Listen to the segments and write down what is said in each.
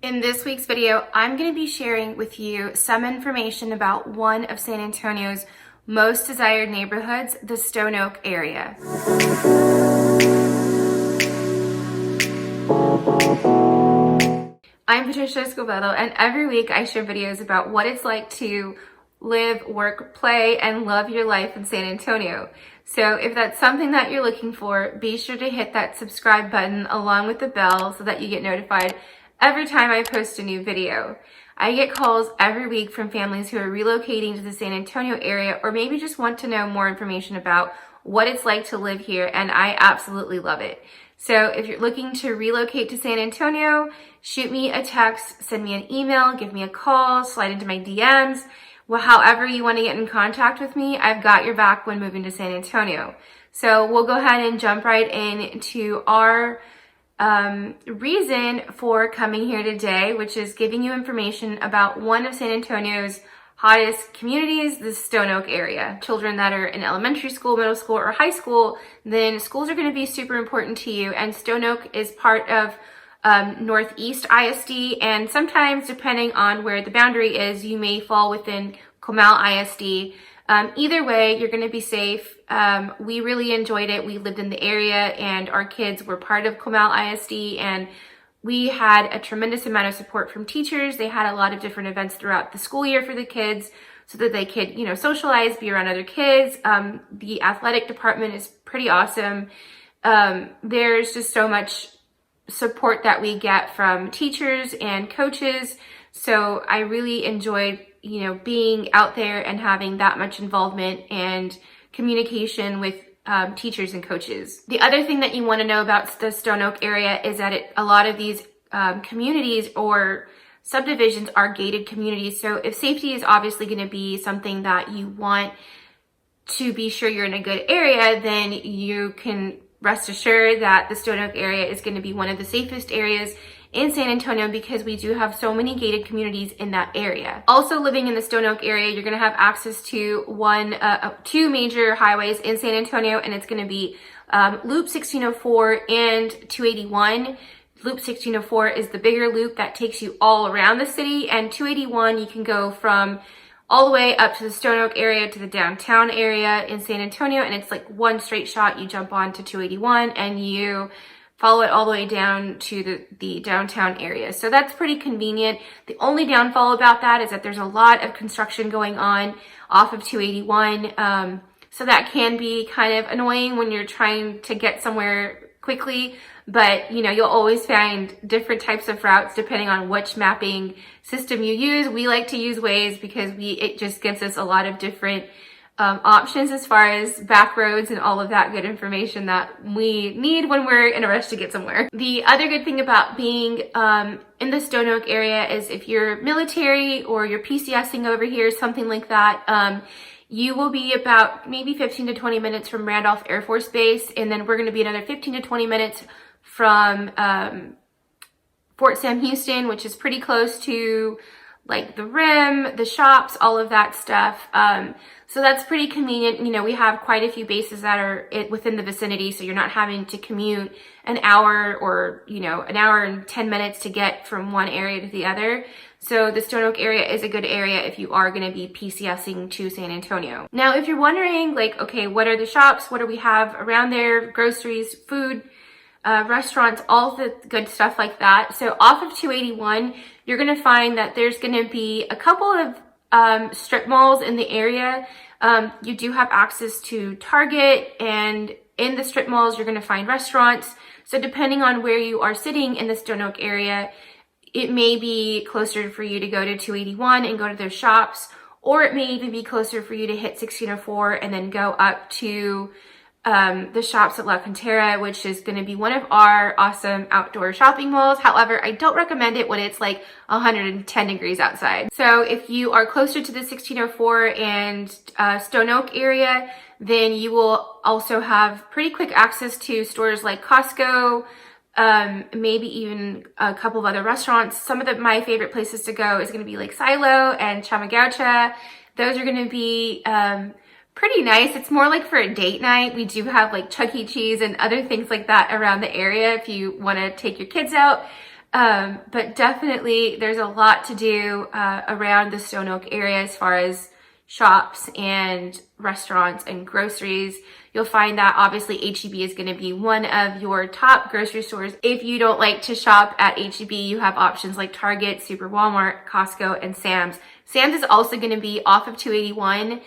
In this week's video, I'm going to be sharing with you some information about one of San Antonio's most desired neighborhoods, the Stone Oak area. I'm Patricia Escobedo, and every week I share videos about what it's like to live, work, play, and love your life in San Antonio. So if that's something that you're looking for, be sure to hit that subscribe button along with the bell so that you get notified every time I post a new video. I get calls every week from families who are relocating to the San Antonio area or maybe just want to know more information about what it's like to live here, and I absolutely love it. So if you're looking to relocate to San Antonio, shoot me a text, send me an email, give me a call, slide into my DMs. Well, however you want to get in contact with me, I've got your back when moving to San Antonio. So we'll go ahead and jump right into our reason for coming here today, which is giving you information about one of San Antonio's hottest communities, the Stone Oak area. Children that are in elementary school, middle school, or high school, then schools are going to be super important to you, and Stone Oak is part of Northeast ISD, and sometimes depending on where the boundary is, you may fall within Comal ISD. Either way, you're going to be safe. We really enjoyed it. We lived in the area and our kids were part of Comal ISD, and we had a tremendous amount of support from teachers. They had a lot of different events throughout the school year for the kids so that they could, socialize, be around other kids. The athletic department is pretty awesome. There's just so much support that we get from teachers and coaches. So I really enjoyed, being out there and having that much involvement and communication with teachers and coaches. The other thing that you want to know about the Stone Oak area is that a lot of these communities or subdivisions are gated communities. So if safety is obviously going to be something that you want to be sure you're in a good area, then you can rest assured that the Stone Oak area is going to be one of the safest areas in San Antonio because we do have so many gated communities in that area. Also living in the Stone Oak area, you're going to have access to two major highways in San Antonio, and it's going to be Loop 1604 and 281. Loop 1604 is the bigger loop that takes you all around the city, and 281 you can go from all the way up to the Stone Oak area to the downtown area in San Antonio, and it's like one straight shot. You jump on to 281 and you follow it all the way down to the downtown area. So that's pretty convenient. The only downfall about that is that there's a lot of construction going on off of 281. So that can be kind of annoying when you're trying to get somewhere quickly, but you'll always find different types of routes depending on which mapping system you use. We like to use Waze because it just gives us a lot of different options as far as back roads and all of that good information that we need when we're in a rush to get somewhere. The other good thing about being in the Stone Oak area is if you're military or you're PCSing over here, something like that, you will be about maybe 15 to 20 minutes from Randolph Air Force Base, and then we're going to be another 15 to 20 minutes from Fort Sam Houston, which is pretty close to like the Rim, the shops, all of that stuff. So that's pretty convenient. We have quite a few bases that are within the vicinity, so you're not having to commute an hour or, an hour and 10 minutes to get from one area to the other. So the Stone Oak area is a good area if you are going to be PCSing to San Antonio. Now, if you're wondering, okay, what are the shops? What do we have around there? Groceries, food, restaurants, all the good stuff like that. So off of 281, you're going to find that there's going to be a couple of strip malls in the area. You do have access to Target, and in the strip malls, you're going to find restaurants. So depending on where you are sitting in the Stone Oak area, it may be closer for you to go to 281 and go to those shops, or it may even be closer for you to hit 1604 and then go up to the shops at La Cantera, which is going to be one of our awesome outdoor shopping malls. However, I don't recommend it when it's like 110 degrees outside. So if you are closer to the 1604 and Stone Oak area, then you will also have pretty quick access to stores like Costco, maybe even a couple of other restaurants. Some of my favorite places to go is going to be like Silo and Chamagaucha. Those are going to be pretty nice. It's more like for a date night. We do have like Chuck E. Cheese and other things like that around the area if you want to take your kids out. But definitely there's a lot to do around the Stone Oak area as far as shops and restaurants and groceries. You'll find that obviously H-E-B is going to be one of your top grocery stores. If you don't like to shop at H-E-B, you have options like Target, Super Walmart, Costco, and Sam's. Sam's is also going to be off of 281,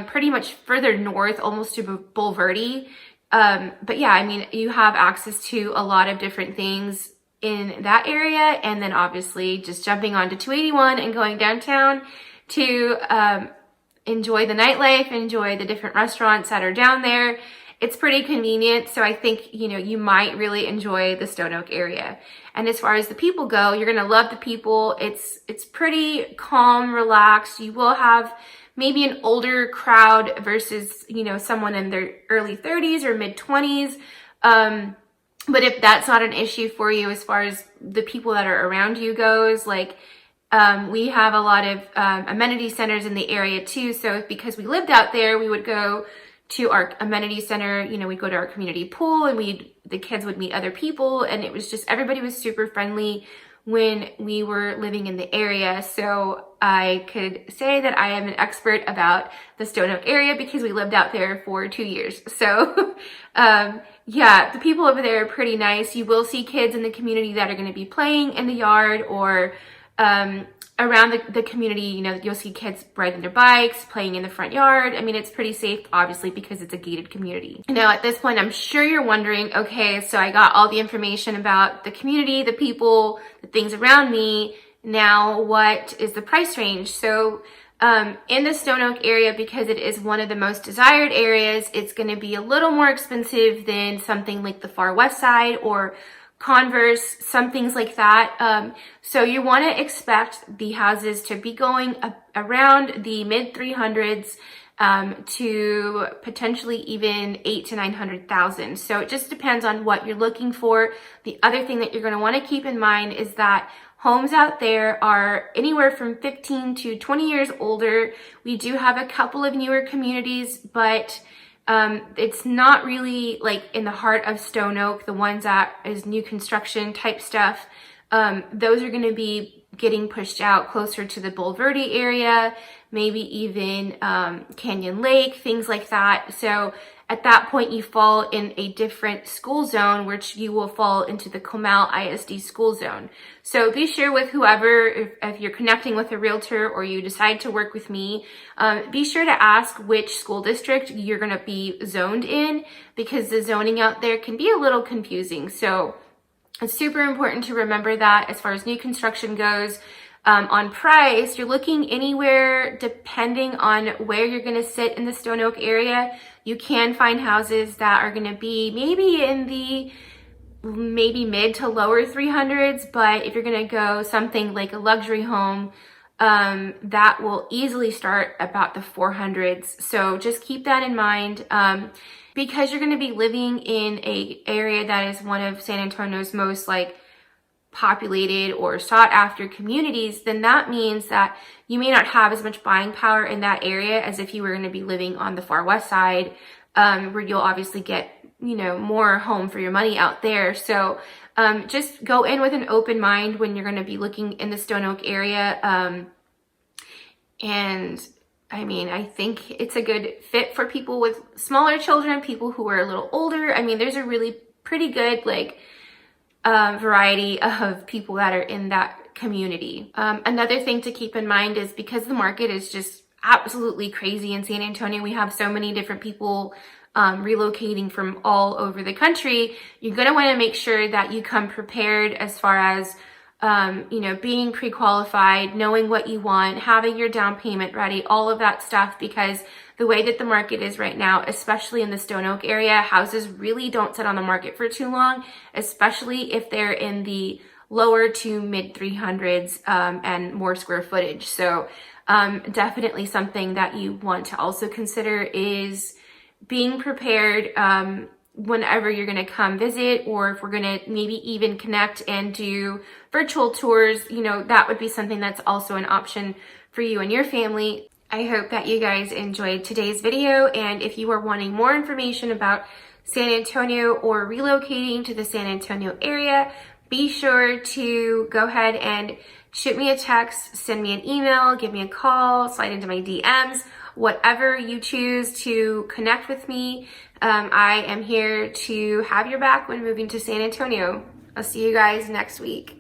pretty much further north, almost to Bulverde. But yeah, I mean, you have access to a lot of different things in that area. And then obviously just jumping onto 281 and going downtown to enjoy the nightlife, enjoy the different restaurants that are down there. It's pretty convenient. So I think, you know, you might really enjoy the Stone Oak area. And as far as the people go, you're going to love the people. It's pretty calm, relaxed. You will have maybe an older crowd versus, you know, someone in their early 30s or mid 20s. But if that's not an issue for you as far as the people that are around you goes, like, we have a lot of amenity centers in the area too. So because we lived out there, we would go to our amenity center, you know, we'd go to our community pool and the kids would meet other people, and it was just, everybody was super friendly when we were living in the area. So I could say that I am an expert about the Stone Oak area because we lived out there for 2 years. So yeah, the people over there are pretty nice. You will see kids in the community that are going to be playing in the yard or around the community. You know, you'll see kids riding their bikes, playing in the front yard. I mean, it's pretty safe, obviously, because it's a gated community. Now, at this point, I'm sure you're wondering, okay, so I got all the information about the community, the people, the things around me. Now, what is the price range? So in the Stone Oak area, because it is one of the most desired areas, it's going to be a little more expensive than something like the Far West Side or Converse, some things like that. So you want to expect the houses to be going around the mid 300s to potentially even 800 to 900,000. So it just depends on what you're looking for. The other thing that you're going to want to keep in mind is that homes out there are anywhere from 15 to 20 years older. We do have a couple of newer communities, but it's not really like in the heart of Stone Oak, the ones that is new construction type stuff. Those are going to be getting pushed out closer to the Bulverde area, maybe even Canyon Lake, things like that. So at that point, you fall in a different school zone, which you will fall into the Comal ISD school zone. So be sure with whoever, if you're connecting with a realtor or you decide to work with me, be sure to ask which school district you're going to be zoned in, because the zoning out there can be a little confusing. So it's super important to remember that as far as new construction goes. On price, you're looking anywhere, depending on where you're going to sit in the Stone Oak area. You can find houses that are going to be maybe in the mid to lower 300s, but if you're going to go something like a luxury home, that will easily start about the 400s. So just keep that in mind. Because you're going to be living in a area that is one of San Antonio's most like populated or sought after communities, then that means that you may not have as much buying power in that area as if you were going to be living on the Far West Side, where you'll obviously get, you know, more home for your money out there. So just go in with an open mind when you're going to be looking in the Stone Oak area. And I mean, I think it's a good fit for people with smaller children, people who are a little older. I mean, there's a really pretty good like variety of people that are in that community. Another thing to keep in mind is because the market is just absolutely crazy in San Antonio, we have so many different people relocating from all over the country. You're going to want to make sure that you come prepared as far as you know, being pre-qualified, knowing what you want, having your down payment ready, all of that stuff, because the way that the market is right now, especially in the Stone Oak area, houses really don't sit on the market for too long, especially if they're in the lower to mid 300s and more square footage. So definitely something that you want to also consider is being prepared whenever you're going to come visit, or if we're going to maybe even connect and do virtual tours, you know, that would be something that's also an option for you and your family. I hope that you guys enjoyed today's video, and if you are wanting more information about San Antonio or relocating to the San Antonio area, be sure to go ahead and shoot me a text, send me an email, give me a call, slide into my DMs, whatever you choose to connect with me. I am here to have your back when moving to San Antonio. I'll see you guys next week.